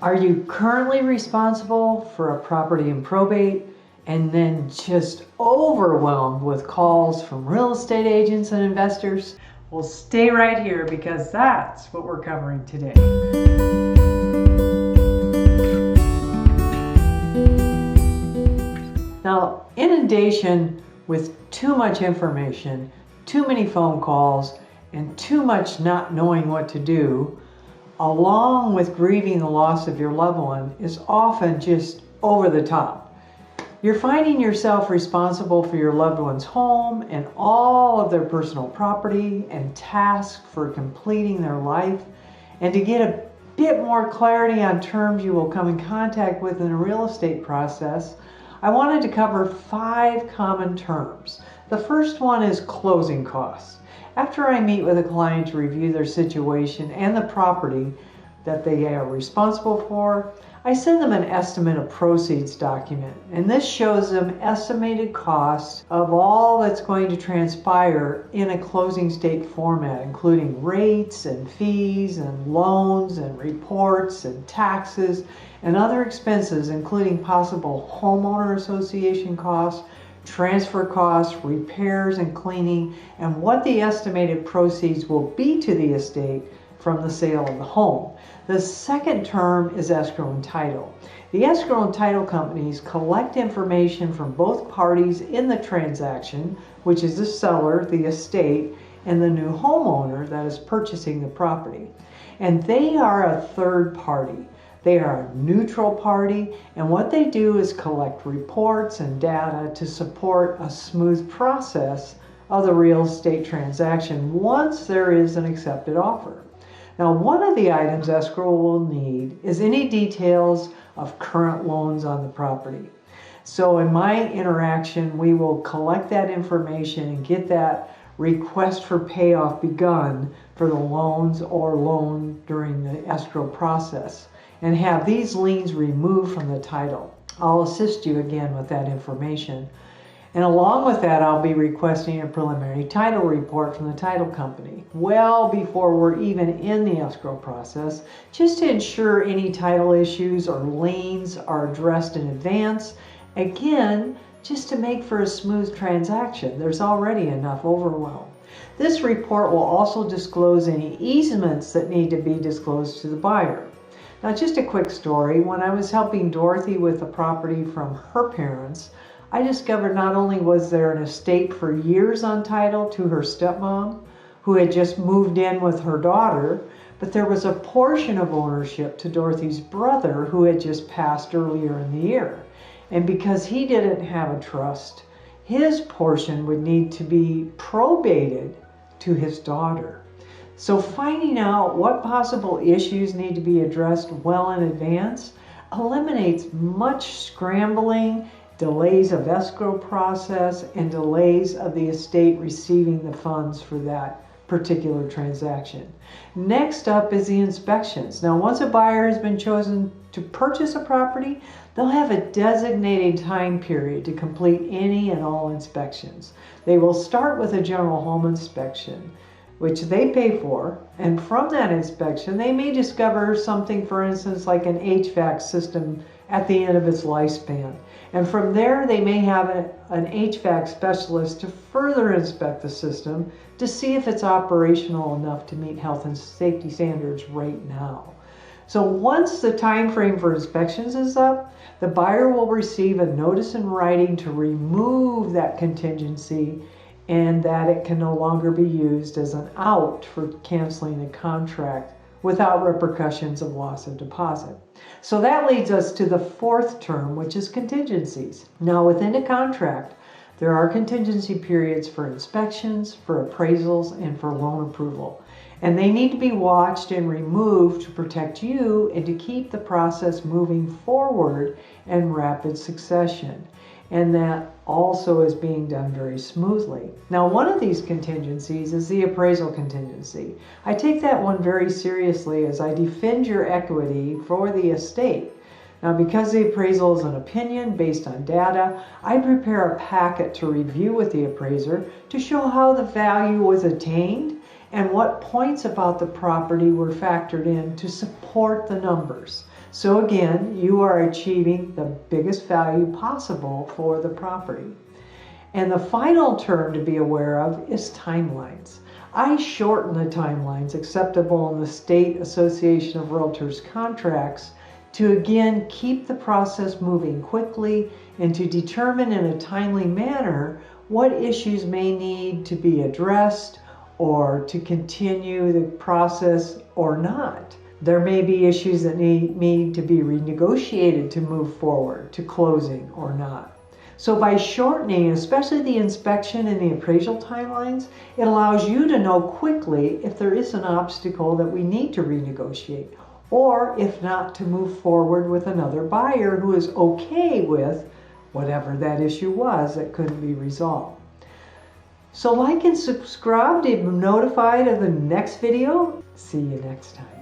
Are you currently responsible for a property in probate and then just overwhelmed with calls from real estate agents and investors? Well, stay right here because that's what we're covering today. Now, inundation with too much information, too many phone calls, and too much not knowing what to do, along with grieving the loss of your loved one, is often just over the top. You're finding yourself responsible for your loved one's home and all of their personal property and tasked for completing their life. And to get a bit more clarity on terms you will come in contact with in the real estate process, I wanted to cover 5 common terms. The first one is closing costs. After I meet with a client to review their situation and the property that they are responsible for, I send them an estimate of proceeds document, and this shows them estimated costs of all that's going to transpire in a closing stake format, including rates and fees and loans and reports and taxes and other expenses, including possible homeowner association costs, transfer costs, repairs and cleaning, and what the estimated proceeds will be to the estate from the sale of the home. The second term is escrow and title. The escrow and title companies collect information from both parties in the transaction, which is the seller, the estate, and the new homeowner that is purchasing the property. And they are a third party. They are a neutral party, and what they do is collect reports and data to support a smooth process of the real estate transaction once there is an accepted offer. Now, one of the items escrow will need is any details of current loans on the property. So in my interaction, we will collect that information and get that request for payoff begun for the loans or loan during the escrow process, and have these liens removed from the title. I'll assist you again with that information. And along with that, I'll be requesting a preliminary title report from the title company well before we're even in the escrow process, just to ensure any title issues or liens are addressed in advance. Again, just to make for a smooth transaction. There's already enough overwhelm. This report will also disclose any easements that need to be disclosed to the buyer. Now, just a quick story. When I was helping Dorothy with the property from her parents, I discovered not only was there an estate for years on title to her stepmom, who had just moved in with her daughter, but there was a portion of ownership to Dorothy's brother who had just passed earlier in the year. And because he didn't have a trust, his portion would need to be probated to his daughter. So finding out what possible issues need to be addressed well in advance eliminates much scrambling, delays of escrow process, and delays of the estate receiving the funds for that particular transaction. Next up is the inspections. Now, once a buyer has been chosen to purchase a property, they'll have a designated time period to complete any and all inspections. They will start with a general home inspection, which they pay for, and from that inspection they may discover something, for instance, like an HVAC system at the end of its lifespan. And from there they may have an HVAC specialist to further inspect the system to see if it's operational enough to meet health and safety standards right now. So once the time frame for inspections is up, the buyer will receive a notice in writing to remove that contingency, and that it can no longer be used as an out for canceling a contract without repercussions of loss of deposit. So that leads us to the fourth term, which is contingencies. Now, within a contract, there are contingency periods for inspections, for appraisals, and for loan approval. And they need to be watched and removed to protect you and to keep the process moving forward in rapid succession. And that also is being done very smoothly. Now, one of these contingencies is the appraisal contingency. I take that one very seriously as I defend your equity for the estate. Now, because the appraisal is an opinion based on data, I prepare a packet to review with the appraiser to show how the value was attained and what points about the property were factored in to support the numbers. So again, you are achieving the biggest value possible for the property. And the final term to be aware of is timelines. I shorten the timelines acceptable in the State Association of Realtors contracts to again keep the process moving quickly and to determine in a timely manner what issues may need to be addressed or to continue the process or not. There may be issues that need to be renegotiated to move forward to closing or not. So by shortening, especially the inspection and the appraisal timelines, it allows you to know quickly if there is an obstacle that we need to renegotiate, or if not, to move forward with another buyer who is okay with whatever that issue was that couldn't be resolved. So like and subscribe to be notified of the next video. See you next time.